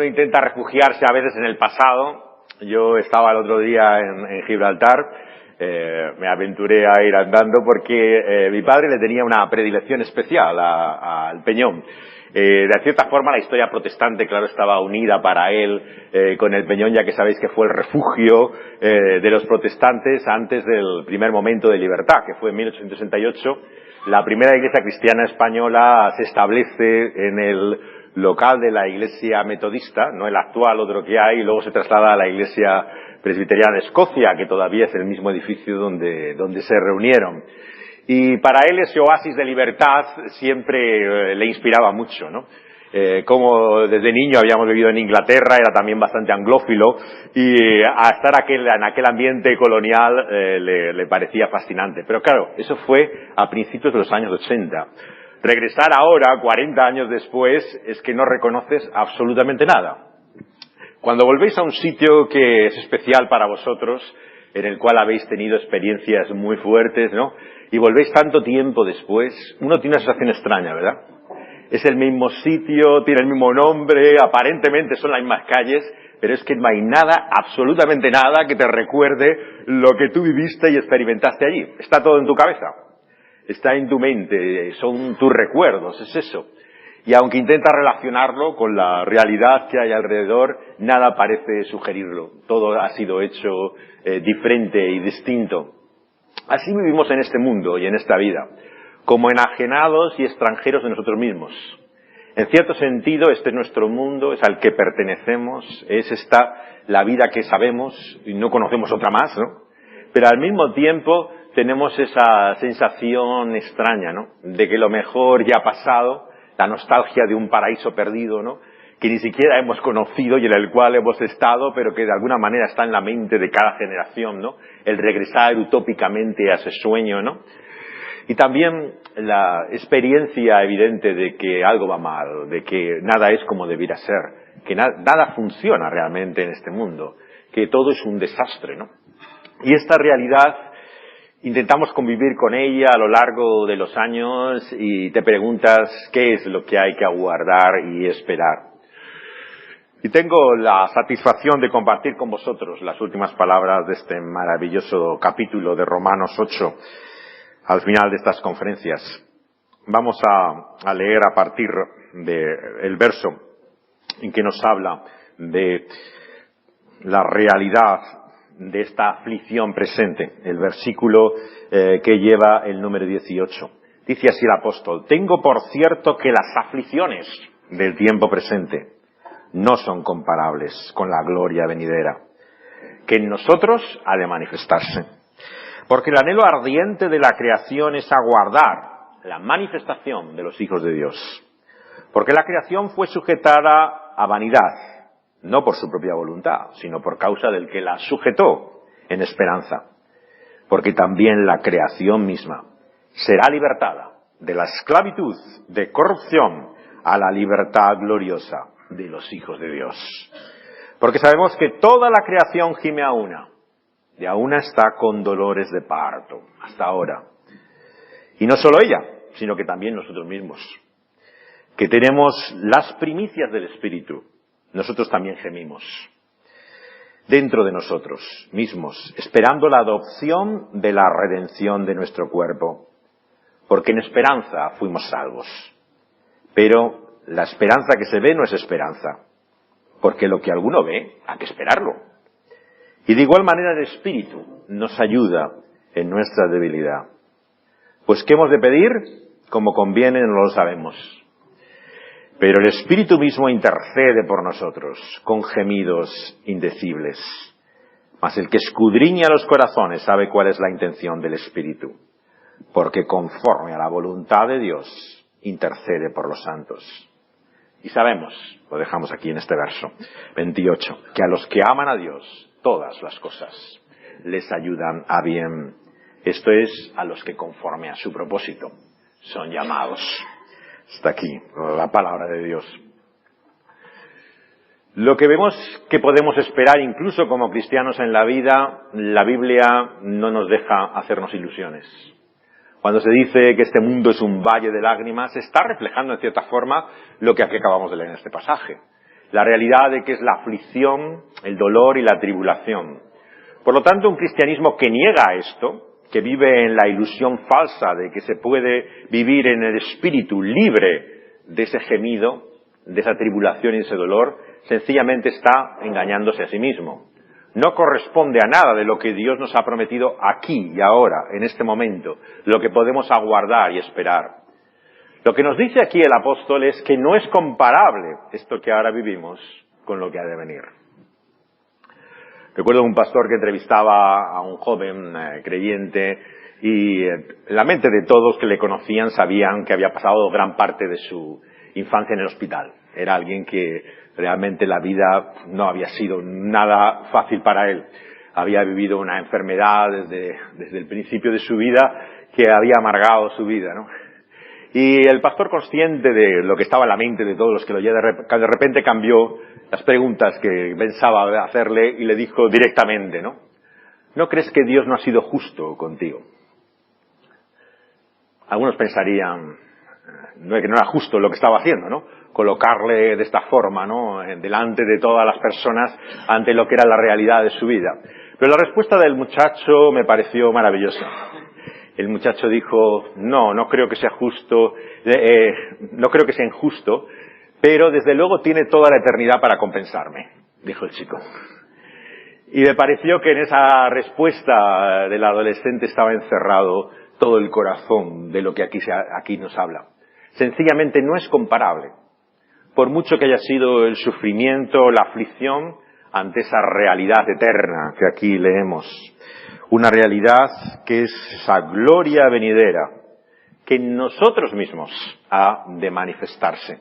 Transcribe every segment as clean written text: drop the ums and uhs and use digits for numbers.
intenta refugiarse a veces en el pasado. Yo estaba el otro día en Gibraltar, me aventuré a ir andando porque mi padre le tenía una predilección especial al Peñón. De cierta forma la historia protestante, claro, estaba unida para él con el Peñón, ya que sabéis que fue el refugio de los protestantes antes del primer momento de libertad, que fue en 1868. La primera iglesia cristiana española se establece en el local de la iglesia metodista, no el actual, otro que hay, y luego se traslada a la iglesia presbiteriana de Escocia, que todavía es el mismo edificio donde se reunieron. Y para él ese oasis de libertad siempre le inspiraba mucho, ¿no? Como desde niño habíamos vivido en Inglaterra, era también bastante anglófilo, y a estar en aquel ambiente colonial le parecía fascinante. Pero claro, eso fue a principios de los años 80. Regresar ahora, 40 años después, es que no reconoces absolutamente nada. Cuando volvéis a un sitio que es especial para vosotros, en el cual habéis tenido experiencias muy fuertes, ¿no? Y volvéis tanto tiempo después, uno tiene una sensación extraña, ¿verdad? Es el mismo sitio, tiene el mismo nombre, aparentemente son las mismas calles, pero es que no hay nada, absolutamente nada, que te recuerde lo que tú viviste y experimentaste allí. Está todo en tu cabeza, está en tu mente, son tus recuerdos, es eso. Y aunque intentas relacionarlo con la realidad que hay alrededor, nada parece sugerirlo. Todo ha sido hecho diferente y distinto. Así vivimos en este mundo y en esta vida, como enajenados y extranjeros de nosotros mismos. En cierto sentido, este es nuestro mundo, es al que pertenecemos, es esta la vida que sabemos y no conocemos otra más, ¿no? Pero al mismo tiempo tenemos esa sensación extraña, ¿no? De que lo mejor ya ha pasado, la nostalgia de un paraíso perdido, ¿no? Que ni siquiera hemos conocido y en el cual hemos estado, pero que de alguna manera está en la mente de cada generación, ¿no? El regresar utópicamente a ese sueño, ¿no? Y también la experiencia evidente de que algo va mal, de que nada es como debiera ser, que nada funciona realmente en este mundo, que todo es un desastre, ¿no? Y esta realidad intentamos convivir con ella a lo largo de los años y te preguntas qué es lo que hay que aguardar y esperar. Y tengo la satisfacción de compartir con vosotros las últimas palabras de este maravilloso capítulo de Romanos 8 al final de estas conferencias. Vamos a leer a partir del verso en que nos habla de la realidad de esta aflicción presente, el versículo que lleva el número 18. Dice así el apóstol: tengo por cierto que las aflicciones del tiempo presente no son comparables con la gloria venidera, que en nosotros ha de manifestarse. Porque el anhelo ardiente de la creación es aguardar la manifestación de los hijos de Dios. Porque la creación fue sujetada a vanidad, no por su propia voluntad, sino por causa del que la sujetó en esperanza. Porque también la creación misma será libertada de la esclavitud de corrupción a la libertad gloriosa de los hijos de Dios. Porque sabemos que toda la creación gime a una, y a una está con dolores de parto, hasta ahora. Y no solo ella, sino que también nosotros mismos, que tenemos las primicias del Espíritu, nosotros también gemimos dentro de nosotros mismos, esperando la adopción de la redención de nuestro cuerpo, porque en esperanza fuimos salvos. Pero la esperanza que se ve no es esperanza, porque lo que alguno ve, hay que esperarlo. Y de igual manera el Espíritu nos ayuda en nuestra debilidad. Pues ¿qué hemos de pedir? Como conviene no lo sabemos. Pero el Espíritu mismo intercede por nosotros con gemidos indecibles. Mas el que escudriña los corazones sabe cuál es la intención del Espíritu, porque conforme a la voluntad de Dios intercede por los santos. Y sabemos, lo dejamos aquí en este verso 28, que a los que aman a Dios todas las cosas les ayudan a bien. Esto es, a los que conforme a su propósito son llamados. Hasta aquí la palabra de Dios. Lo que vemos que podemos esperar incluso como cristianos en la vida, la Biblia no nos deja hacernos ilusiones. Cuando se dice que este mundo es un valle de lágrimas, se está reflejando en cierta forma lo que aquí acabamos de leer en este pasaje. la realidad de que es la aflicción, el dolor y la tribulación. Por lo tanto, un cristianismo que niega esto, que vive en la ilusión falsa de que se puede vivir en el espíritu libre de ese gemido, de esa tribulación y ese dolor, sencillamente está engañándose a sí mismo. No corresponde a nada de lo que Dios nos ha prometido aquí y ahora, en este momento, lo que podemos aguardar y esperar. Lo que nos dice aquí el apóstol es que no es comparable esto que ahora vivimos con lo que ha de venir. Recuerdo un pastor que entrevistaba a un joven creyente y la mente de todos que le conocían sabían que había pasado gran parte de su infancia en el hospital. Era alguien que realmente la vida no había sido nada fácil para él. Había vivido una enfermedad desde el principio de su vida que había amargado su vida, ¿no? Y el pastor, consciente de lo que estaba en la mente de todos los que lo oían, de repente cambió las preguntas que pensaba hacerle y le dijo directamente, ¿no? ¿No crees que Dios no ha sido justo contigo? Algunos pensarían que no era justo lo que estaba haciendo, ¿no? Colocarle de esta forma, ¿no? Delante de todas las personas ante lo que era la realidad de su vida. Pero la respuesta del muchacho me pareció maravillosa. El muchacho dijo, no creo que sea justo, no creo que sea injusto, pero desde luego tiene toda la eternidad para compensarme, dijo el chico. Y me pareció que en esa respuesta del adolescente estaba encerrado todo el corazón de lo que aquí nos habla. Sencillamente no es comparable. Por mucho que haya sido el sufrimiento, la aflicción, ante esa realidad eterna que aquí leemos. Una realidad que es esa gloria venidera, que en nosotros mismos ha de manifestarse.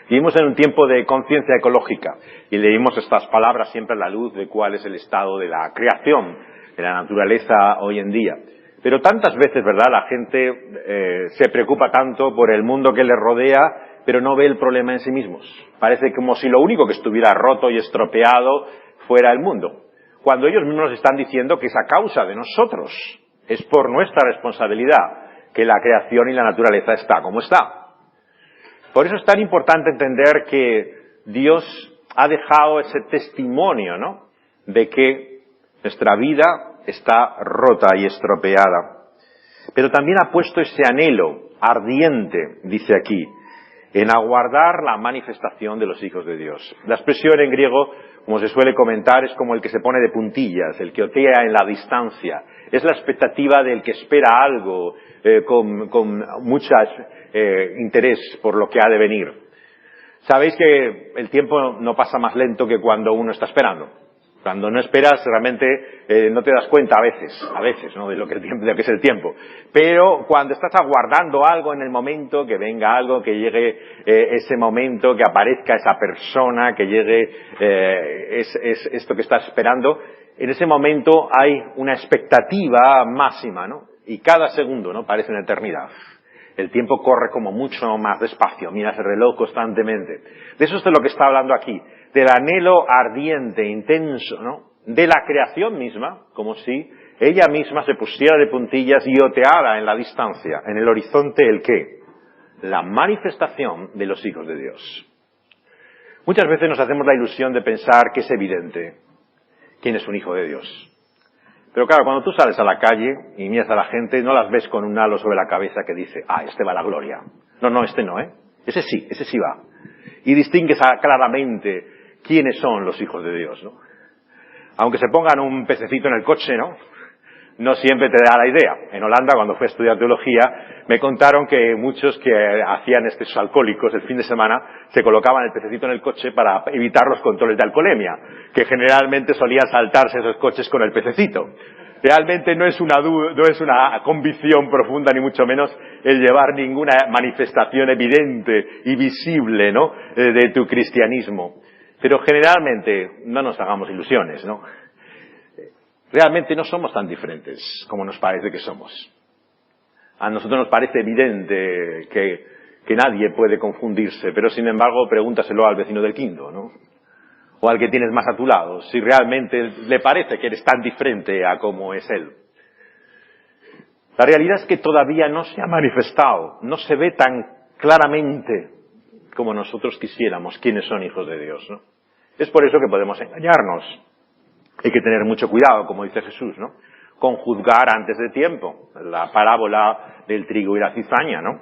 Vivimos en un tiempo de conciencia ecológica y leímos estas palabras siempre a la luz de cuál es el estado de la creación, de la naturaleza hoy en día. Pero tantas veces, ¿verdad?, la gente se preocupa tanto por el mundo que les rodea, pero no ve el problema en sí mismos. Parece como si lo único que estuviera roto y estropeado fuera el mundo, cuando ellos mismos nos están diciendo que es a causa de nosotros, es por nuestra responsabilidad que la creación y la naturaleza está como está. Por eso es tan importante entender que Dios ha dejado ese testimonio, ¿no?, de que nuestra vida está rota y estropeada. Pero también ha puesto ese anhelo ardiente, dice aquí, en aguardar la manifestación de los hijos de Dios. La expresión en griego, como se suele comentar, es como el que se pone de puntillas, el que otea en la distancia. Es la expectativa del que espera algo con mucho interés por lo que ha de venir. Sabéis que el tiempo no pasa más lento que cuando uno está esperando. Cuando no esperas, realmente no te das cuenta a veces, ¿no?, de lo que es el tiempo. Pero cuando estás aguardando algo en el momento, que venga algo, que llegue ese momento, que aparezca esa persona, que llegue esto que estás esperando, en ese momento hay una expectativa máxima, ¿no? Y cada segundo, ¿no?, parece una eternidad. El tiempo corre como mucho más despacio, miras el reloj constantemente. De eso es de lo que está hablando aquí, del anhelo ardiente, intenso, ¿no?, de la creación misma, como si ella misma se pusiera de puntillas y oteara en la distancia, en el horizonte, ¿el qué? La manifestación de los hijos de Dios. Muchas veces nos hacemos la ilusión de pensar que es evidente quién es un hijo de Dios. Pero claro, cuando tú sales a la calle y miras a la gente, no las ves con un halo sobre la cabeza que dice, este va a la gloria. No, este no, ese sí va. Y distingues claramente quiénes son los hijos de Dios, ¿no? Aunque se pongan un pececito en el coche, no siempre te da la idea. En Holanda, cuando fui a estudiar teología, me contaron que muchos que hacían estos alcohólicos el fin de semana se colocaban el pececito en el coche para evitar los controles de alcoholemia, que generalmente solían saltarse esos coches con el pececito. Realmente no es una convicción profunda, ni mucho menos el llevar ninguna manifestación evidente y visible, ¿no?, de tu cristianismo. Pero generalmente no nos hagamos ilusiones, ¿no? Realmente no somos tan diferentes como nos parece que somos. A nosotros nos parece evidente que nadie puede confundirse, pero sin embargo pregúntaselo al vecino del quinto, ¿no?, o al que tienes más a tu lado, si realmente le parece que eres tan diferente a como es él. La realidad es que todavía no se ha manifestado, no se ve tan claramente como nosotros quisiéramos quiénes son hijos de Dios, ¿no? Es por eso que podemos engañarnos. Hay que tener mucho cuidado, como dice Jesús, ¿no? Con juzgar antes de tiempo. La parábola del trigo y la cizaña, ¿no?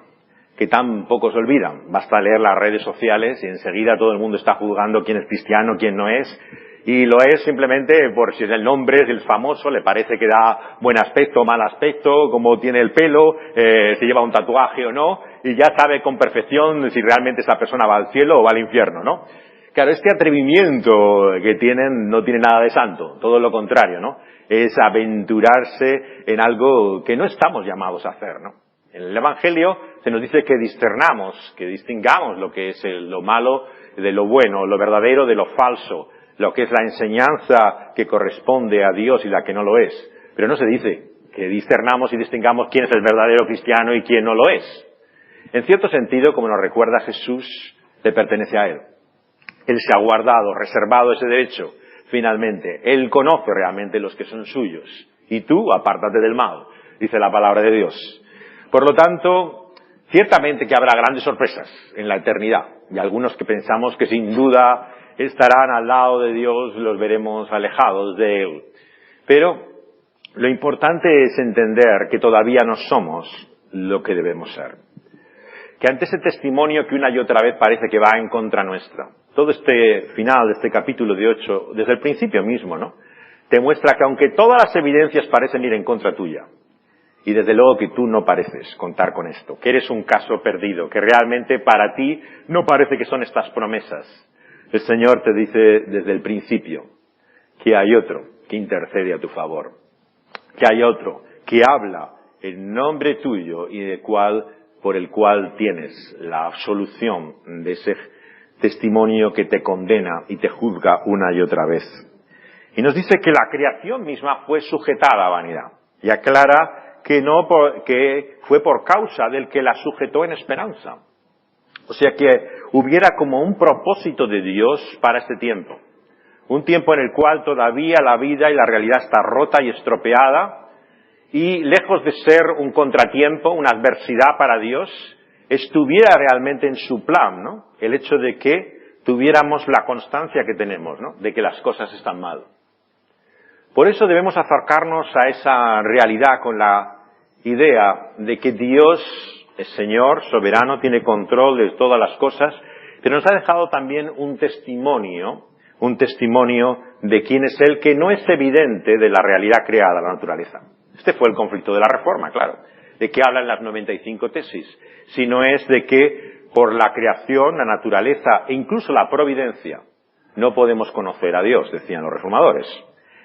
Que tan pocos olvidan. Basta leer las redes sociales y enseguida todo el mundo está juzgando quién es cristiano, quién no es. Y lo es simplemente por si es el nombre, es el famoso, le parece que da buen aspecto o mal aspecto, cómo tiene el pelo, si lleva un tatuaje o no, y ya sabe con perfección si realmente esa persona va al cielo o va al infierno, ¿no? Claro, este atrevimiento que tienen no tiene nada de santo, todo lo contrario, ¿no? Es aventurarse en algo que no estamos llamados a hacer, ¿no? En el Evangelio se nos dice que discernamos, que distingamos lo que es lo malo de lo bueno, lo verdadero de lo falso, lo que es la enseñanza que corresponde a Dios y la que no lo es. Pero no se dice que discernamos y distingamos quién es el verdadero cristiano y quién no lo es. En cierto sentido, como nos recuerda Jesús, le pertenece a Él. Él se ha guardado, reservado ese derecho, finalmente. Él conoce realmente los que son suyos. Y tú, apártate del mal, dice la palabra de Dios. Por lo tanto, ciertamente que habrá grandes sorpresas en la eternidad. Y algunos que pensamos que sin duda estarán al lado de Dios, los veremos alejados de Él. Pero lo importante es entender que todavía no somos lo que debemos ser. Que ante ese testimonio que una y otra vez parece que va en contra nuestra, todo este final de este capítulo de 8, desde el principio mismo, ¿no? Te muestra que aunque todas las evidencias parecen ir en contra tuya, y desde luego que tú no pareces contar con esto, que eres un caso perdido, que realmente para ti no parece que son estas promesas, el Señor te dice desde el principio que hay otro que intercede a tu favor, que hay otro que habla en nombre tuyo y por el cual tienes la absolución de ese testimonio que te condena y te juzga una y otra vez. Y nos dice que la creación misma fue sujetada a vanidad. Y aclara que fue por causa del que la sujetó en esperanza. O sea que hubiera como un propósito de Dios para este tiempo. Un tiempo en el cual todavía la vida y la realidad está rota y estropeada, y lejos de ser un contratiempo, una adversidad para Dios, estuviera realmente en su plan, ¿no? El hecho de que tuviéramos la constancia que tenemos, ¿no? De que las cosas están mal. Por eso debemos acercarnos a esa realidad con la idea de que Dios es Señor, soberano, tiene control de todas las cosas, pero nos ha dejado también un testimonio de quién es Él, que no es evidente de la realidad creada, la naturaleza. Este fue el conflicto de la Reforma, claro. ¿De qué hablan las 95 tesis? Sino es de que por la creación, la naturaleza e incluso la providencia no podemos conocer a Dios, decían los reformadores.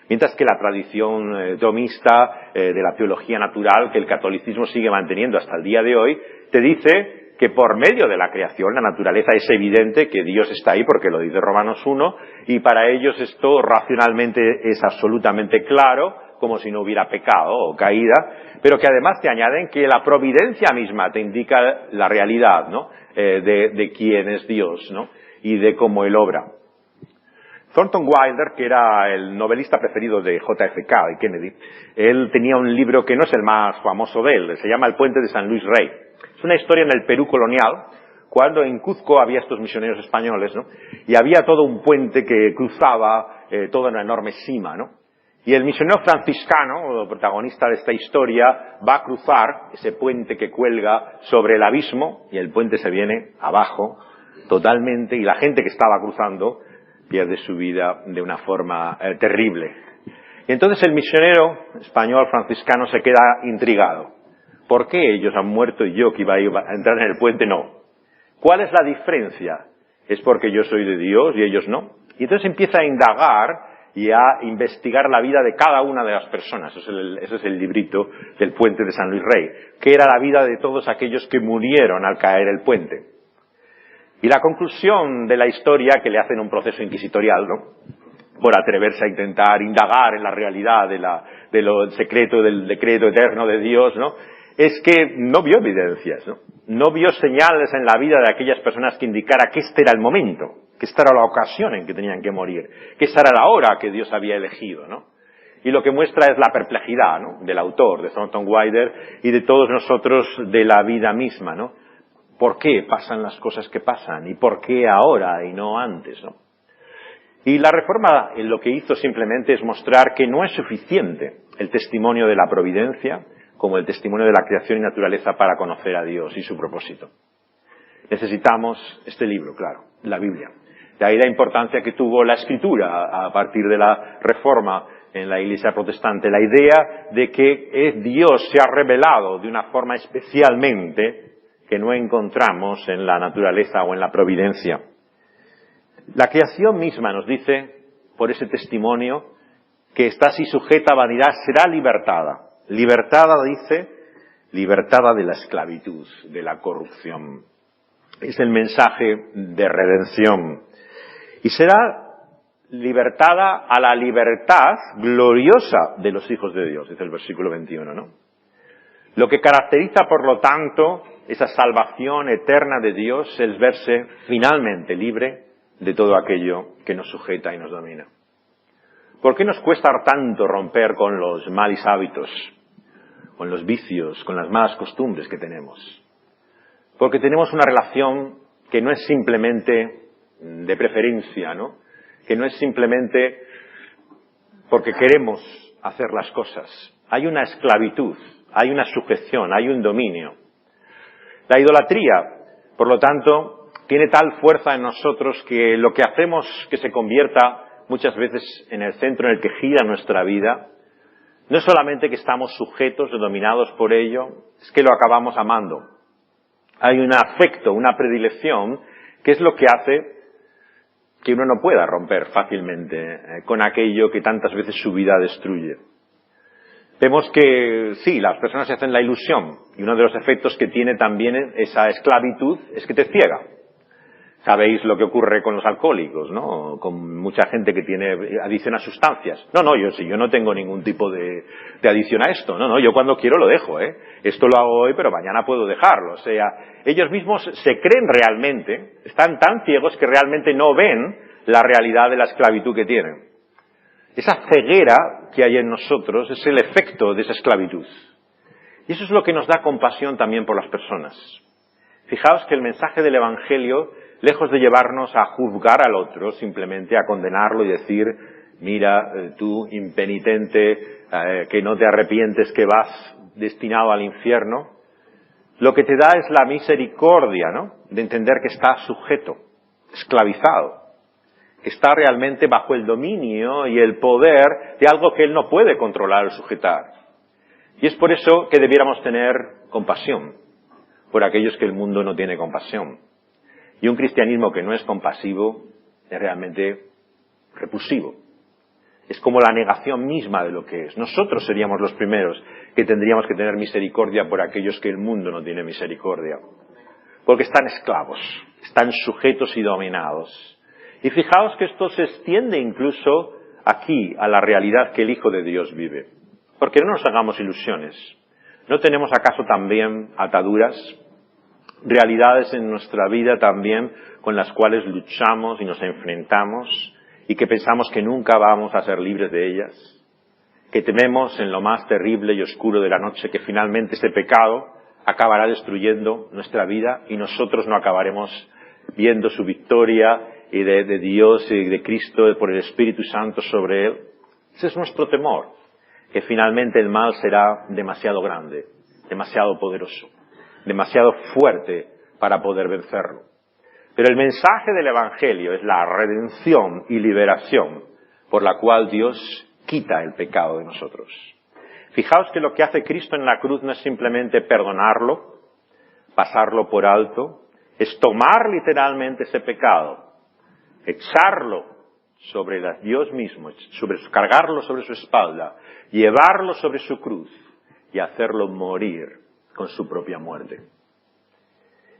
Mientras que la tradición tomista de la teología natural, que el catolicismo sigue manteniendo hasta el día de hoy, te dice que por medio de la creación, la naturaleza, es evidente que Dios está ahí, porque lo dice Romanos 1, y para ellos esto racionalmente es absolutamente claro, como si no hubiera pecado o caída, pero que además te añaden que la providencia misma te indica la realidad, ¿no? De quién es Dios, ¿no? Y de cómo Él obra. Thornton Wilder, que era el novelista preferido de JFK, de Kennedy, él tenía un libro que no es el más famoso de él, se llama El puente de San Luis Rey. Es una historia en el Perú colonial, cuando en Cuzco había estos misioneros españoles, ¿no? Y había todo un puente que cruzaba toda una enorme cima, ¿no? Y el misionero franciscano, el protagonista de esta historia, va a cruzar ese puente que cuelga sobre el abismo, y el puente se viene abajo totalmente, y la gente que estaba cruzando pierde su vida de una forma terrible. Y entonces el misionero español franciscano se queda intrigado. ¿Por qué ellos han muerto y yo que iba a entrar en el puente no? ¿Cuál es la diferencia? ¿Es porque yo soy de Dios y ellos no? Y entonces empieza a indagar y a investigar la vida de cada una de las personas. Ese es el librito del puente de San Luis Rey, que era la vida de todos aquellos que murieron al caer el puente. Y la conclusión de la historia, que le hacen un proceso inquisitorial, ¿no? Por atreverse a intentar indagar en la realidad de lo secreto del decreto eterno de Dios, ¿no? Es que no vio evidencias, ¿no? No vio señales en la vida de aquellas personas que indicara que este era el momento, que esta era la ocasión en que tenían que morir, que esta era la hora que Dios había elegido, ¿no? Y lo que muestra es la perplejidad, ¿no? Del autor, de Thornton Wilder, y de todos nosotros de la vida misma, ¿no? ¿Por qué pasan las cosas que pasan? ¿Y por qué ahora y no antes, no? Y la Reforma lo que hizo simplemente es mostrar que no es suficiente el testimonio de la providencia como el testimonio de la creación y naturaleza para conocer a Dios y su propósito. Necesitamos este libro, claro, la Biblia. De ahí la importancia que tuvo la Escritura a partir de la Reforma en la Iglesia protestante. La idea de que Dios se ha revelado de una forma especialmente que no encontramos en la naturaleza o en la providencia. La creación misma nos dice, por ese testimonio, que está así sujeta a vanidad, será libertada. Libertada, dice, libertada de la esclavitud, de la corrupción. Es el mensaje de redención. Y será libertada a la libertad gloriosa de los hijos de Dios, dice el versículo 21, ¿no? Lo que caracteriza, por lo tanto, esa salvación eterna de Dios es verse finalmente libre de todo aquello que nos sujeta y nos domina. ¿Por qué nos cuesta tanto romper con los malos hábitos, con los vicios, con las malas costumbres que tenemos? Porque tenemos una relación que no es simplemente de preferencia, ¿no? Que no es simplemente porque queremos hacer las cosas. Hay una esclavitud, hay una sujeción, hay un dominio. La idolatría, por lo tanto, tiene tal fuerza en nosotros que lo que hacemos que se convierta muchas veces en el centro en el que gira nuestra vida, no es solamente que estamos sujetos o dominados por ello, es que lo acabamos amando. Hay un afecto, una predilección, que es lo que hace que uno no pueda romper fácilmente con aquello que tantas veces su vida destruye. Vemos que sí, las personas se hacen la ilusión, y uno de los efectos que tiene también esa esclavitud es que te ciega. Sabéis lo que ocurre con los alcohólicos, ¿no? Con mucha gente que tiene adicción a sustancias. Yo no tengo ningún tipo de adicción a esto. Yo cuando quiero lo dejo, ¿eh? Esto lo hago hoy, pero mañana puedo dejarlo. O sea, ellos mismos se creen realmente, están tan ciegos que realmente no ven la realidad de la esclavitud que tienen. Esa ceguera que hay en nosotros es el efecto de esa esclavitud. Y eso es lo que nos da compasión también por las personas. Fijaos que el mensaje del Evangelio, lejos de llevarnos a juzgar al otro, simplemente a condenarlo y decir, mira, tú impenitente, que no te arrepientes, que vas destinado al infierno, lo que te da es la misericordia, ¿no? De entender que está sujeto, esclavizado, que está realmente bajo el dominio y el poder de algo que él no puede controlar o sujetar. Y es por eso que debiéramos tener compasión por aquellos que el mundo no tiene compasión. Y un cristianismo que no es compasivo es realmente repulsivo. Es como la negación misma de lo que es. Nosotros seríamos los primeros que tendríamos que tener misericordia por aquellos que el mundo no tiene misericordia. Porque están esclavos, están sujetos y dominados. Y fijaos que esto se extiende incluso aquí a la realidad que el Hijo de Dios vive. Porque no nos hagamos ilusiones. ¿No tenemos acaso también ataduras, realidades en nuestra vida también con las cuales luchamos y nos enfrentamos y que pensamos que nunca vamos a ser libres de ellas? Que tememos en lo más terrible y oscuro de la noche que finalmente ese pecado acabará destruyendo nuestra vida y nosotros no acabaremos viendo su victoria y de Dios y de Cristo por el Espíritu Santo sobre él. Ese es nuestro temor, que finalmente el mal será demasiado grande, demasiado poderoso, demasiado fuerte para poder vencerlo. Pero el mensaje del Evangelio es la redención y liberación por la cual Dios quita el pecado de nosotros. Fijaos que lo que hace Cristo en la cruz no es simplemente perdonarlo, pasarlo por alto, es tomar literalmente ese pecado, echarlo sobre Dios mismo, cargarlo sobre su espalda, llevarlo sobre su cruz y hacerlo morir con su propia muerte.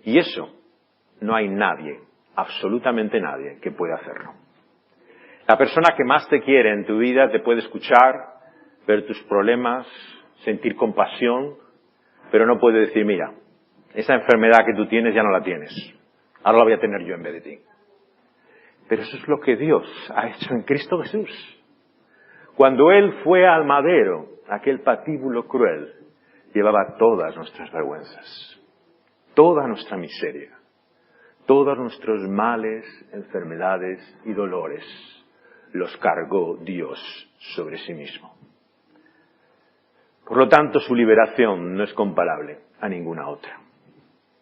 Y eso no hay nadie, absolutamente nadie, que pueda hacerlo. La persona que más te quiere en tu vida te puede escuchar, ver tus problemas, sentir compasión, pero no puede decir, mira, esa enfermedad que tú tienes ya no la tienes, ahora la voy a tener yo en vez de ti. Pero eso es lo que Dios ha hecho en Cristo Jesús. Cuando Él fue al madero, aquel patíbulo cruel, llevaba todas nuestras vergüenzas. toda nuestra miseria, todos nuestros males, enfermedades y dolores, los cargó Dios sobre sí mismo. Por lo tanto, su liberación no es comparable a ninguna otra.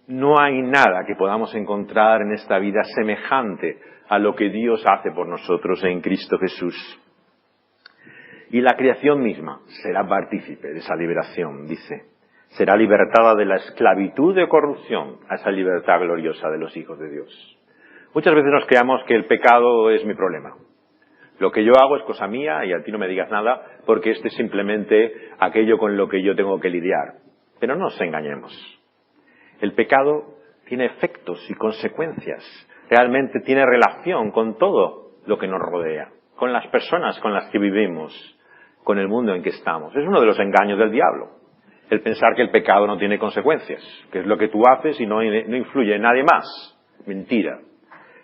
No hay nada que podamos encontrar en esta vida semejante a lo que Dios hace por nosotros en Cristo Jesús. Y la creación misma será partícipe de esa liberación, dice. Será libertada de la esclavitud de corrupción a esa libertad gloriosa de los hijos de Dios. Muchas veces nos creamos que el pecado es mi problema. Lo que yo hago es cosa mía y a ti no me digas nada porque este es simplemente aquello con lo que yo tengo que lidiar. Pero no nos engañemos. El pecado tiene efectos y consecuencias. Realmente tiene relación con todo lo que nos rodea, con las personas con las que vivimos, con el mundo en que estamos. Es uno de los engaños del diablo, el pensar que el pecado no tiene consecuencias, que es lo que tú haces y no influye en nadie más. Mentira.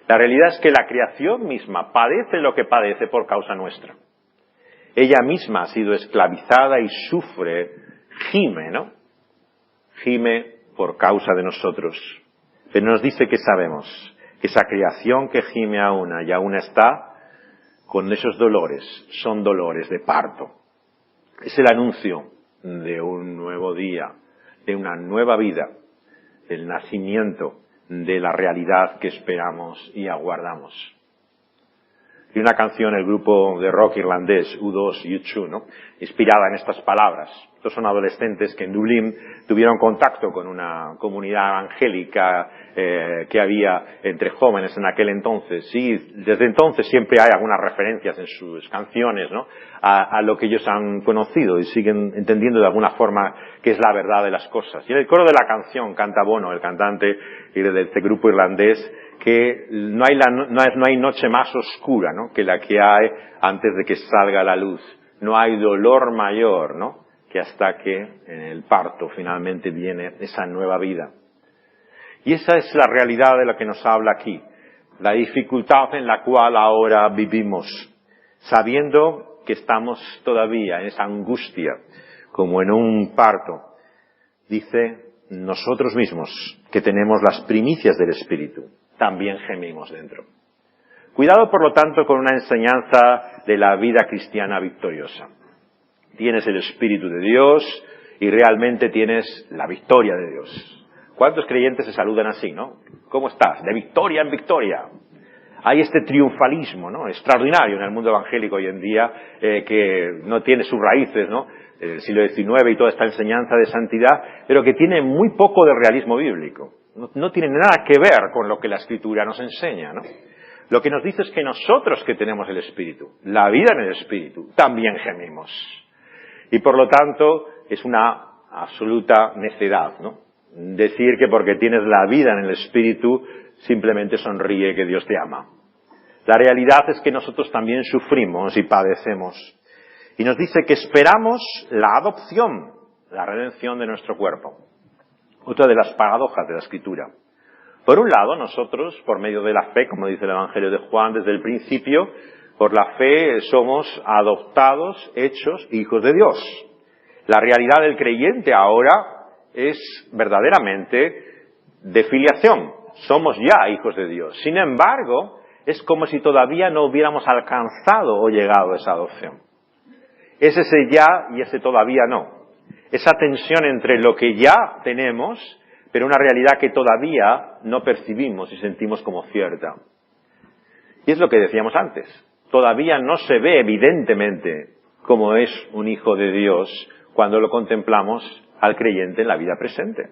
La realidad es que la creación misma padece lo que padece por causa nuestra. Ella misma ha sido esclavizada y sufre, gime, ¿no? Gime por causa de nosotros. Pero nos dice que sabemos que esa creación que gime aún y aún está, con esos dolores, son dolores de parto. Es el anuncio de un nuevo día, de una nueva vida, del nacimiento de la realidad que esperamos y aguardamos. Y una canción, el grupo de rock irlandés U2, U2, ¿no? Inspirada en estas palabras. Estos son adolescentes que en Dublín tuvieron contacto con una comunidad evangélica que había entre jóvenes en aquel entonces. Y desde entonces siempre hay algunas referencias en sus canciones, ¿no? A lo que ellos han conocido y siguen entendiendo de alguna forma que es la verdad de las cosas. Y en el coro de la canción canta Bono, el cantante de este grupo irlandés, que no hay noche más oscura, ¿no? Que la que hay antes de que salga la luz. No hay dolor mayor, ¿no? Que hasta que en el parto finalmente viene esa nueva vida. Y esa es la realidad de la que nos habla aquí. La dificultad en la cual ahora vivimos, sabiendo que estamos todavía en esa angustia, como en un parto. Dice, nosotros mismos, que tenemos las primicias del Espíritu, también gemimos dentro. Cuidado, por lo tanto, con una enseñanza de la vida cristiana victoriosa. Tienes el Espíritu de Dios y realmente tienes la victoria de Dios. ¿Cuántos creyentes se saludan así, no? ¿Cómo estás? De victoria en victoria. Hay este triunfalismo, ¿no? Extraordinario en el mundo evangélico hoy en día, que no tiene sus raíces, ¿no? El siglo XIX y toda esta enseñanza de santidad, pero que tiene muy poco de realismo bíblico. No tiene nada que ver con lo que la Escritura nos enseña, ¿no? Lo que nos dice es que nosotros que tenemos el Espíritu, la vida en el Espíritu, también gemimos. Y por lo tanto, es una absoluta necedad, ¿no? Decir que porque tienes la vida en el Espíritu, simplemente sonríe que Dios te ama. La realidad es que nosotros también sufrimos y padecemos. Y nos dice que esperamos la adopción, la redención de nuestro cuerpo. Otra de las paradojas de la Escritura. Por un lado, nosotros, por medio de la fe, como dice el Evangelio de Juan desde el principio, por la fe somos adoptados, hechos hijos de Dios. La realidad del creyente ahora es verdaderamente de filiación. Somos ya hijos de Dios. Sin embargo, es como si todavía no hubiéramos alcanzado o llegado a esa adopción. Es ese ya y ese todavía no. Esa tensión entre lo que ya tenemos, pero una realidad que todavía no percibimos y sentimos como cierta. Y es lo que decíamos antes. Todavía no se ve evidentemente como es un hijo de Dios cuando lo contemplamos al creyente en la vida presente.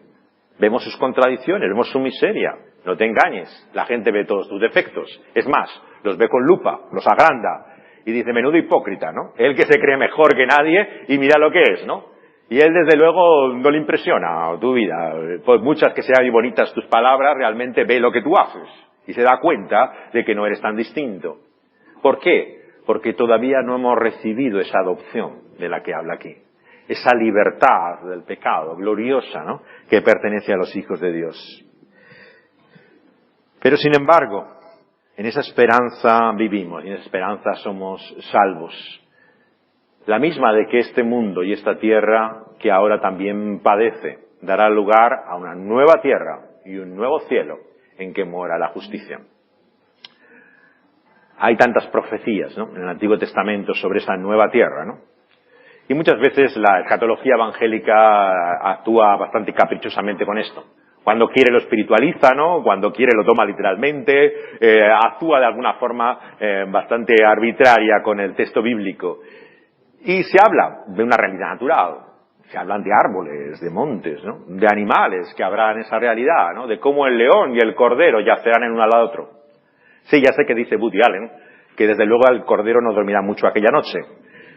Vemos sus contradicciones, vemos su miseria. No te engañes, la gente ve todos tus defectos. Es más, los ve con lupa, los agranda. Y dice, menudo hipócrita, ¿no? Él que se cree mejor que nadie y mira lo que es, ¿no? Y él desde luego no le impresiona tu vida. Por muchas que sean bonitas tus palabras, realmente ve lo que tú haces. Y se da cuenta de que no eres tan distinto. ¿Por qué? Porque todavía no hemos recibido esa adopción de la que habla aquí. Esa libertad del pecado, gloriosa, ¿no? Que pertenece a los hijos de Dios. Pero sin embargo, en esa esperanza vivimos, y en esa esperanza somos salvos. La misma de que este mundo y esta tierra, que ahora también padece, dará lugar a una nueva tierra y un nuevo cielo en que mora la justicia. Hay tantas profecías, ¿no?, en el Antiguo Testamento sobre esa nueva tierra, ¿no? Y muchas veces la escatología evangélica actúa bastante caprichosamente con esto. Cuando quiere lo espiritualiza, ¿no? Cuando quiere lo toma literalmente, actúa de alguna forma bastante arbitraria con el texto bíblico. Y se habla de una realidad natural. Se hablan de árboles, de montes, ¿no?, de animales que habrá en esa realidad, ¿no?, de cómo el león y el cordero yacerán en uno al lado de otro. Sí, ya sé que dice Woody Allen, que desde luego el cordero no dormirá mucho aquella noche.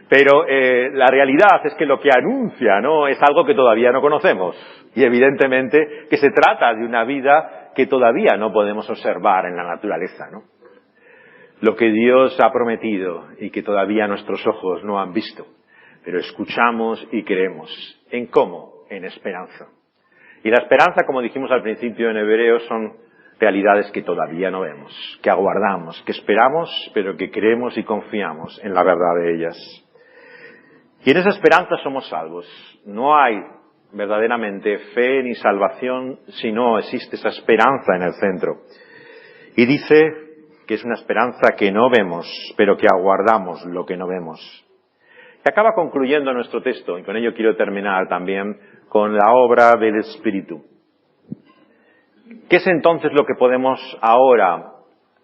Pero la realidad es que lo que anuncia, ¿no?, es algo que todavía no conocemos. Y evidentemente que se trata de una vida que todavía no podemos observar en la naturaleza, ¿no? Lo que Dios ha prometido y que todavía nuestros ojos no han visto. Pero escuchamos y creemos. ¿En cómo? En esperanza. Y la esperanza, como dijimos al principio en Hebreos, son realidades que todavía no vemos, que aguardamos, que esperamos, pero que creemos y confiamos en la verdad de ellas. Y en esa esperanza somos salvos. No hay verdaderamente fe ni salvación si no existe esa esperanza en el centro. Y dice que es una esperanza que no vemos, pero que aguardamos lo que no vemos. Y acaba concluyendo nuestro texto, y con ello quiero terminar también con la obra del Espíritu. ¿Qué es entonces lo que podemos ahora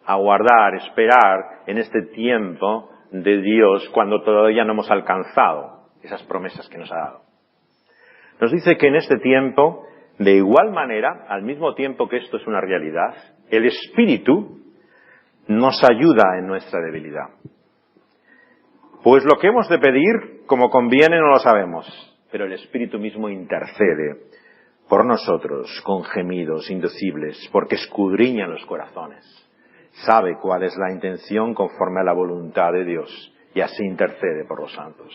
aguardar, esperar en este tiempo de Dios cuando todavía no hemos alcanzado esas promesas que nos ha dado? Nos dice que en este tiempo, de igual manera, al mismo tiempo que esto es una realidad, el Espíritu nos ayuda en nuestra debilidad. Pues lo que hemos de pedir, como conviene, no lo sabemos, pero el Espíritu mismo intercede por nosotros con gemidos indecibles, porque escudriña los corazones. Sabe cuál es la intención conforme a la voluntad de Dios y así intercede por los santos.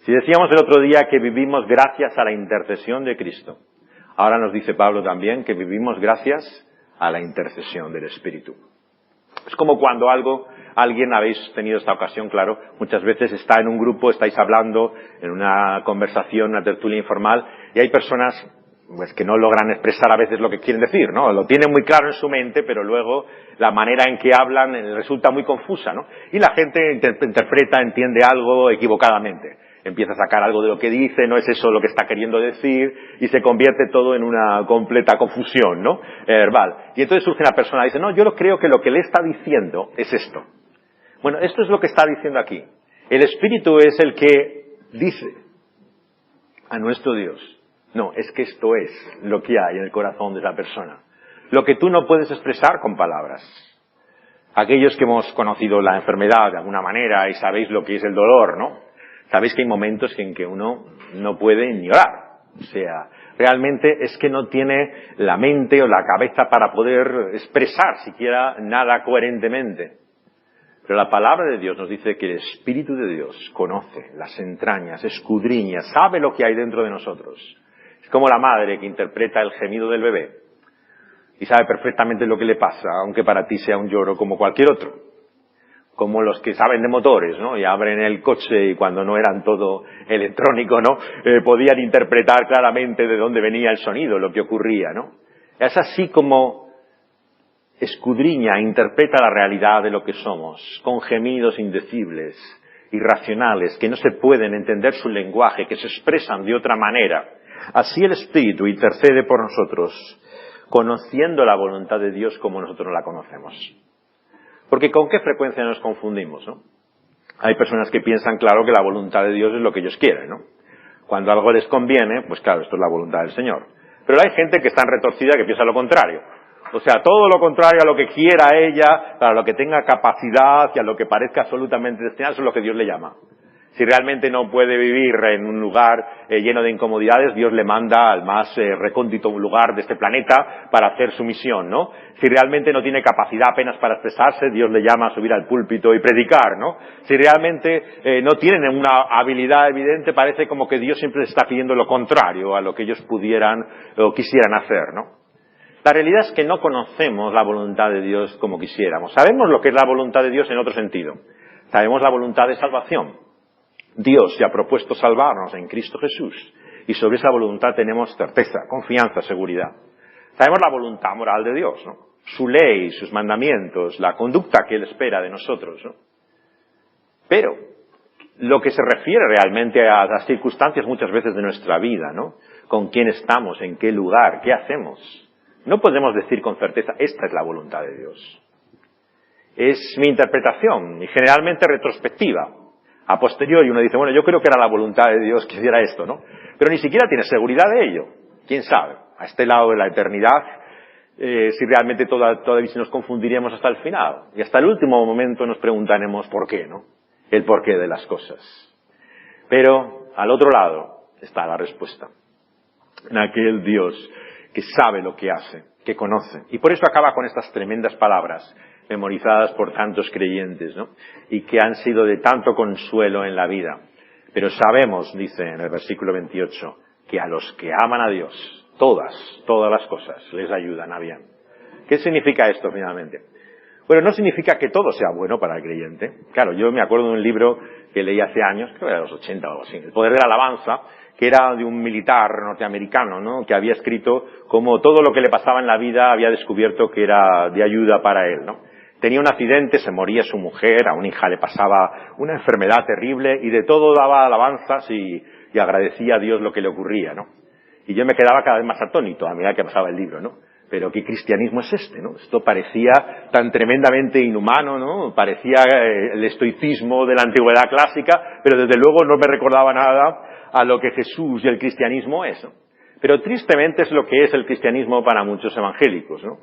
Si decíamos el otro día que vivimos gracias a la intercesión de Cristo, ahora nos dice Pablo también que vivimos gracias a la intercesión del Espíritu. Es como cuando alguien, habéis tenido esta ocasión, claro, muchas veces está en un grupo, estáis hablando en una conversación, una tertulia informal, y hay personas pues que no logran expresar a veces lo que quieren decir, ¿no? Lo tienen muy claro en su mente, pero luego la manera en que hablan resulta muy confusa, ¿no? Y la gente interpreta, entiende algo equivocadamente. Empieza a sacar algo de lo que dice, no es eso lo que está queriendo decir, y se convierte todo en una completa confusión, ¿no? Verbal. Y entonces surge una persona y dice, no, yo creo que lo que le está diciendo es esto. Bueno, esto es lo que está diciendo aquí. El Espíritu es el que dice a nuestro Dios, no, es que esto es lo que hay en el corazón de esa persona. Lo que tú no puedes expresar con palabras. Aquellos que hemos conocido la enfermedad de alguna manera y sabéis lo que es el dolor, ¿no? Sabéis que hay momentos en que uno no puede ni orar. O sea, realmente es que no tiene la mente o la cabeza para poder expresar siquiera nada coherentemente. Pero la palabra de Dios nos dice que el Espíritu de Dios conoce las entrañas, escudriña, sabe lo que hay dentro de nosotros. Es como la madre que interpreta el gemido del bebé y sabe perfectamente lo que le pasa, aunque para ti sea un lloro como cualquier otro. Como los que saben de motores, ¿no? Y abren el coche y cuando no eran todo electrónico, ¿no? Podían interpretar claramente de dónde venía el sonido, lo que ocurría, ¿no? Es así como escudriña, interpreta la realidad de lo que somos, con gemidos indecibles, irracionales, que no se pueden entender su lenguaje, que se expresan de otra manera. Así el Espíritu intercede por nosotros, conociendo la voluntad de Dios como nosotros la conocemos. Porque ¿con qué frecuencia nos confundimos, no? Hay personas que piensan, claro, que la voluntad de Dios es lo que ellos quieren, ¿no? Cuando algo les conviene, pues claro, esto es la voluntad del Señor. Pero hay gente que está retorcida que piensa lo contrario. O sea, todo lo contrario a lo que quiera ella, para lo que tenga capacidad y a lo que parezca absolutamente destinado, eso es lo que Dios le llama. Si realmente no puede vivir en un lugar lleno de incomodidades, Dios le manda al más recóndito lugar de este planeta para hacer su misión, ¿no? Si realmente no tiene capacidad apenas para expresarse, Dios le llama a subir al púlpito y predicar, ¿no? Si realmente no tienen una habilidad evidente, parece como que Dios siempre les está pidiendo lo contrario a lo que ellos pudieran o quisieran hacer, ¿no? La realidad es que no conocemos la voluntad de Dios como quisiéramos. Sabemos lo que es la voluntad de Dios en otro sentido. Sabemos la voluntad de salvación. Dios se ha propuesto salvarnos en Cristo Jesús y sobre esa voluntad tenemos certeza, confianza, seguridad. Sabemos la voluntad moral de Dios, ¿no? Su ley, sus mandamientos, la conducta que Él espera de nosotros, ¿no? Pero lo que se refiere realmente a las circunstancias muchas veces de nuestra vida, ¿no? Con quién estamos, en qué lugar, qué hacemos. No podemos decir con certeza, esta es la voluntad de Dios. Es mi interpretación, y generalmente retrospectiva. A posteriori uno dice, bueno, yo creo que era la voluntad de Dios que hiciera esto, ¿no? Pero ni siquiera tiene seguridad de ello. ¿Quién sabe? A este lado de la eternidad, si realmente todavía nos confundiremos hasta el final. Y hasta el último momento nos preguntaremos por qué, ¿no? El porqué de las cosas. Pero al otro lado está la respuesta. En aquel Dios que sabe lo que hace, que conoce. Y por eso acaba con estas tremendas palabras memorizadas por tantos creyentes, ¿no? Y que han sido de tanto consuelo en la vida. Pero sabemos, dice en el versículo 28, que a los que aman a Dios, todas las cosas les ayudan a bien. ¿Qué significa esto finalmente? Bueno, no significa que todo sea bueno para el creyente. Claro, yo me acuerdo de un libro que leí hace años, creo que era de los 80 o algo así, El poder de la alabanza, que era de un militar norteamericano, ¿no? Que había escrito cómo todo lo que le pasaba en la vida había descubierto que era de ayuda para él, ¿no? Tenía un accidente, se moría su mujer, a una hija le pasaba una enfermedad terrible y de todo daba alabanzas y agradecía a Dios lo que le ocurría, ¿no? Y yo me quedaba cada vez más atónito a medida que pasaba el libro, ¿no? Pero ¿qué cristianismo es este, no? Esto parecía tan tremendamente inhumano, ¿no? Parecía el estoicismo de la antigüedad clásica, pero desde luego no me recordaba nada a lo que Jesús y el cristianismo es, ¿no? Pero tristemente es lo que es el cristianismo para muchos evangélicos, ¿no?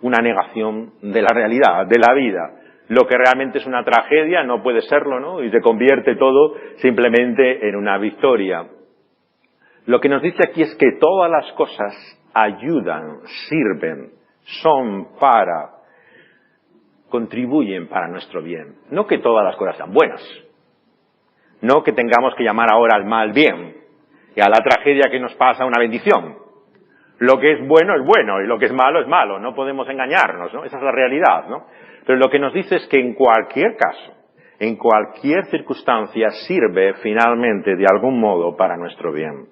Una negación de la realidad, de la vida. Lo que realmente es una tragedia no puede serlo, ¿no? Y se convierte todo simplemente en una victoria. Lo que nos dice aquí es que todas las cosas ayudan, sirven, contribuyen para nuestro bien. No que todas las cosas sean buenas. No que tengamos que llamar ahora al mal bien y a la tragedia que nos pasa una bendición. Lo que es bueno y lo que es malo. No podemos engañarnos, ¿no? Esa es la realidad, ¿no? Pero lo que nos dice es que en cualquier caso, en cualquier circunstancia, sirve finalmente de algún modo para nuestro bien.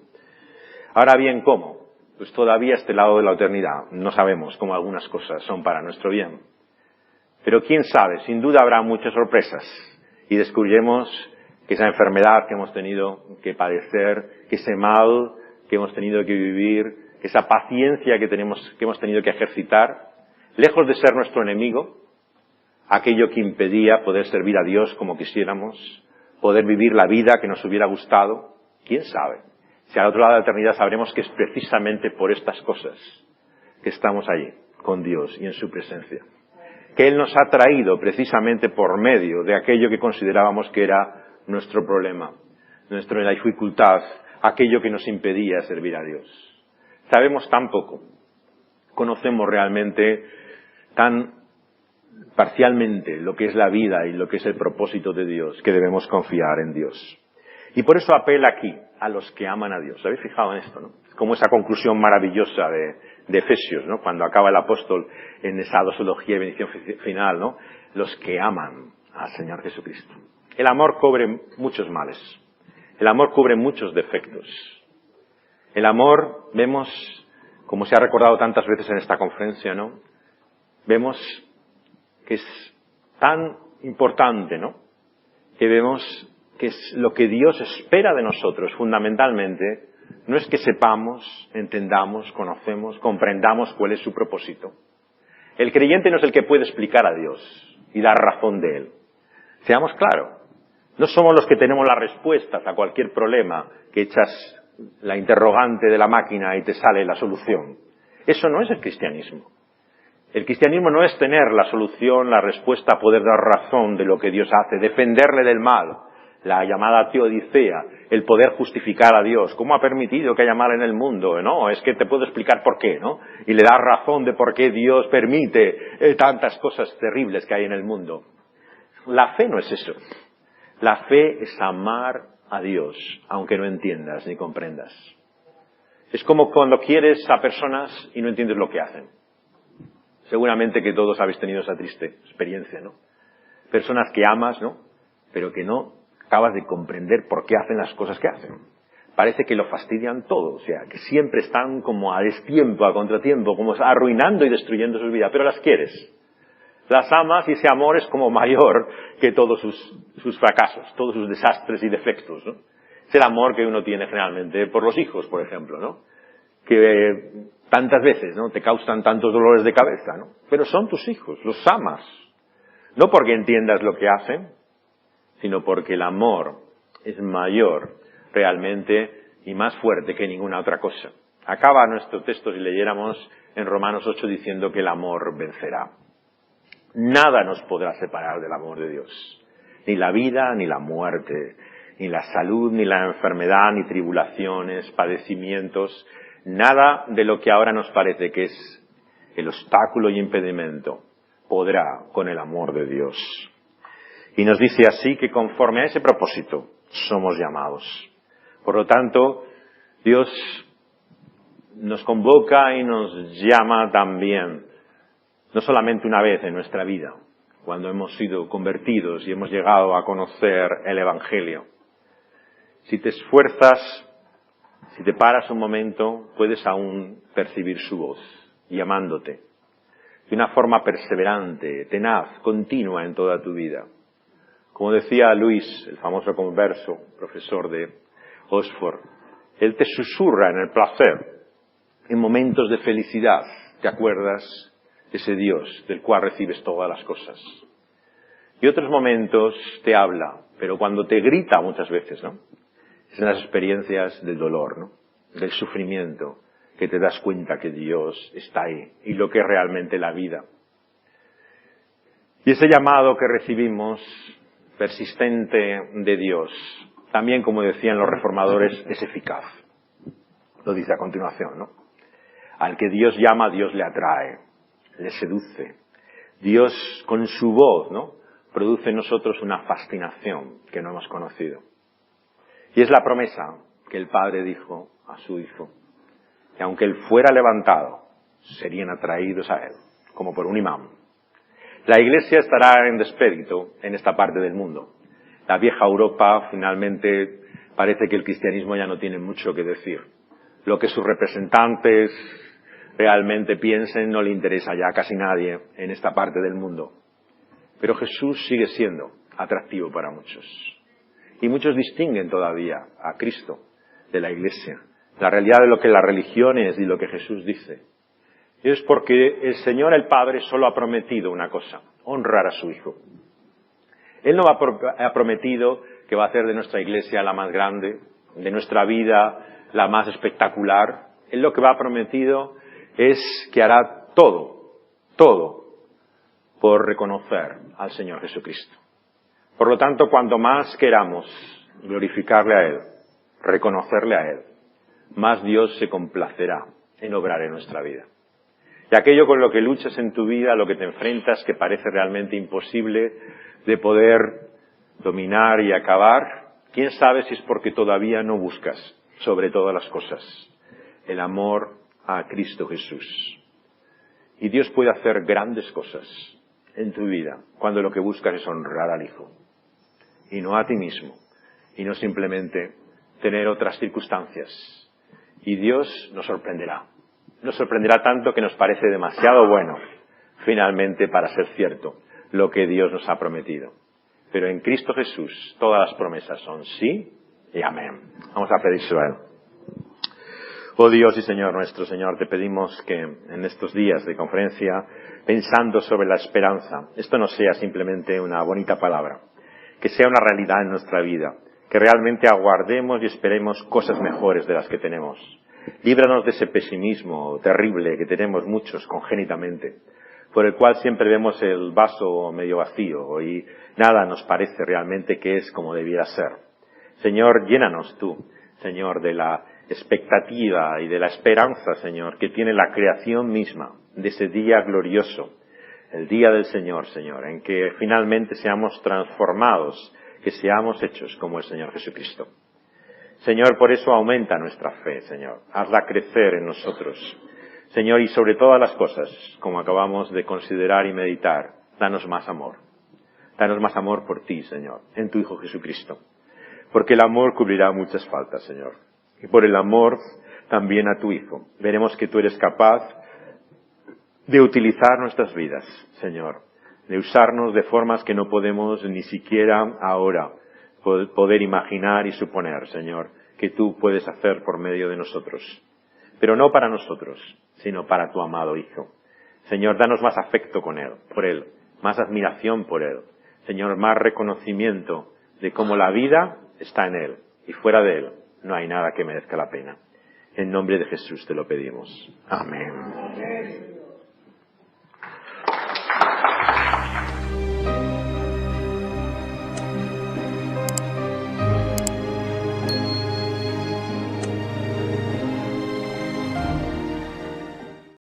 Ahora bien, ¿cómo? Pues todavía este lado de la eternidad no sabemos cómo algunas cosas son para nuestro bien. Pero quién sabe, sin duda habrá muchas sorpresas y descubriremos que esa enfermedad que hemos tenido que padecer, que ese mal que hemos tenido que vivir, esa paciencia que hemos tenido que ejercitar, lejos de ser nuestro enemigo, aquello que impedía poder servir a Dios como quisiéramos, poder vivir la vida que nos hubiera gustado, quién sabe. Si al otro lado de la eternidad sabremos que es precisamente por estas cosas que estamos allí, con Dios y en su presencia. Que Él nos ha traído precisamente por medio de aquello que considerábamos que era nuestro problema, nuestra dificultad, aquello que nos impedía servir a Dios. Sabemos tan poco, conocemos realmente tan parcialmente lo que es la vida y lo que es el propósito de Dios, que debemos confiar en Dios. Y por eso apela aquí a los que aman a Dios. ¿Habéis fijado en esto, no? Como esa conclusión maravillosa de Efesios, ¿no? Cuando acaba el apóstol en esa dosología y bendición final, ¿no? Los que aman al Señor Jesucristo. El amor cubre muchos males. El amor cubre muchos defectos. El amor, vemos, como se ha recordado tantas veces en esta conferencia, ¿no? Vemos que es tan importante, ¿no? Que vemos que es lo que Dios espera de nosotros, fundamentalmente, no es que sepamos, entendamos, conocemos, comprendamos cuál es su propósito. El creyente no es el que puede explicar a Dios y dar razón de Él. Seamos claros, no somos los que tenemos las respuestas a cualquier problema, que echas la interrogante de la máquina y te sale la solución. Eso no es el cristianismo. El cristianismo no es tener la solución, la respuesta, poder dar razón de lo que Dios hace, defenderle del mal, la llamada teodicea, el poder justificar a Dios. ¿Cómo ha permitido que haya mal en el mundo? No, es que te puedo explicar por qué, ¿no? Y le das razón de por qué Dios permite tantas cosas terribles que hay en el mundo. La fe no es eso. La fe es amar a Dios, aunque no entiendas ni comprendas. Es como cuando quieres a personas y no entiendes lo que hacen. Seguramente que todos habéis tenido esa triste experiencia, ¿no? Personas que amas, ¿no? Pero que no acabas de comprender por qué hacen las cosas que hacen. parece que lo fastidian todo, o sea, que siempre están como a destiempo, a contratiempo, como arruinando y destruyendo sus vidas, pero las quieres. Las amas y ese amor es como mayor que todos sus fracasos, todos sus desastres y defectos, ¿no? Es el amor que uno tiene generalmente por los hijos, por ejemplo, ¿no? Que tantas veces, ¿no? Te causan tantos dolores de cabeza, ¿no? Pero son tus hijos, los amas. No porque entiendas lo que hacen, sino porque el amor es mayor realmente y más fuerte que ninguna otra cosa. Acaba nuestro texto, si leyéramos en Romanos 8, diciendo que el amor vencerá. Nada nos podrá separar del amor de Dios. Ni la vida, ni la muerte, ni la salud, ni la enfermedad, ni tribulaciones, padecimientos. Nada de lo que ahora nos parece que es el obstáculo y impedimento podrá con el amor de Dios. Y nos dice así que conforme a ese propósito somos llamados. Por lo tanto, Dios nos convoca y nos llama también, no solamente una vez en nuestra vida, cuando hemos sido convertidos y hemos llegado a conocer el Evangelio. Si te esfuerzas, si te paras un momento, puedes aún percibir su voz, llamándote, de una forma perseverante, tenaz, continua en toda tu vida. Como decía Luis, el famoso converso, profesor de Oxford, él te susurra en el placer, en momentos de felicidad, ¿te acuerdas? Ese Dios del cual recibes todas las cosas. Y otros momentos te habla, pero cuando te grita muchas veces, ¿no? Es en las experiencias del dolor, ¿no? Del sufrimiento, que te das cuenta que Dios está ahí y lo que es realmente la vida. Y ese llamado que recibimos, persistente de Dios, también, como decían los reformadores, es eficaz. Lo dice a continuación, ¿no? Al que Dios llama, Dios le atrae, le seduce. Dios, con su voz, ¿no? Produce en nosotros una fascinación que no hemos conocido. Y es la promesa que el Padre dijo a su Hijo, que aunque Él fuera levantado, serían atraídos a Él, como por un imán. La Iglesia estará en despedito en esta parte del mundo. La vieja Europa, finalmente, parece que el cristianismo ya no tiene mucho que decir. Lo que sus representantes realmente piensen no le interesa ya a casi nadie en esta parte del mundo. Pero Jesús sigue siendo atractivo para muchos. Y muchos distinguen todavía a Cristo de la Iglesia, la realidad de lo que la religión es y lo que Jesús dice. Y es porque el Señor, el Padre, solo ha prometido una cosa: honrar a su Hijo. Él no ha prometido que va a hacer de nuestra Iglesia la más grande, de nuestra vida la más espectacular. Él lo que ha prometido es que hará todo por reconocer al Señor Jesucristo. Por lo tanto, cuanto más queramos glorificarle a Él, reconocerle a Él, más Dios se complacerá en obrar en nuestra vida. Y aquello con lo que luchas en tu vida, lo que te enfrentas, que parece realmente imposible de poder dominar y acabar, quién sabe si es porque todavía no buscas, sobre todas las cosas, el amor a Cristo Jesús. Y Dios puede hacer grandes cosas en tu vida cuando lo que buscas es honrar al Hijo y no a ti mismo, y no simplemente tener otras circunstancias. Y Dios nos sorprenderá tanto que nos parece demasiado bueno finalmente para ser cierto lo que Dios nos ha prometido. Pero en Cristo Jesús todas las promesas son sí y amén. Vamos a pedírselo a Él. Oh Dios y Señor nuestro, Señor, te pedimos que en estos días de conferencia, pensando sobre la esperanza, esto no sea simplemente una bonita palabra, que sea una realidad en nuestra vida, que realmente aguardemos y esperemos cosas mejores de las que tenemos. Líbranos de ese pesimismo terrible que tenemos muchos congénitamente, por el cual siempre vemos el vaso medio vacío y nada nos parece realmente que es como debiera ser. Señor, llénanos tú, Señor, de la expectativa y de la esperanza, Señor, que tiene la creación misma, de ese día glorioso, el día del Señor, Señor, en que finalmente seamos transformados, que seamos hechos como el Señor Jesucristo. Señor, por eso aumenta nuestra fe, Señor. Hazla crecer en nosotros. Señor, y sobre todas las cosas, como acabamos de considerar y meditar, danos más amor. Danos más amor por ti, Señor, en tu Hijo Jesucristo. Porque el amor cubrirá muchas faltas, Señor. y por el amor también a tu Hijo. Veremos que tú eres capaz de utilizar nuestras vidas, Señor, de usarnos de formas que no podemos ni siquiera ahora poder imaginar y suponer, Señor, que tú puedes hacer por medio de nosotros. Pero no para nosotros, sino para tu amado Hijo. Señor, danos más afecto por Él, más admiración por Él. Señor, más reconocimiento de cómo la vida está en Él y fuera de Él no hay nada que merezca la pena. En nombre de Jesús te lo pedimos. Amén.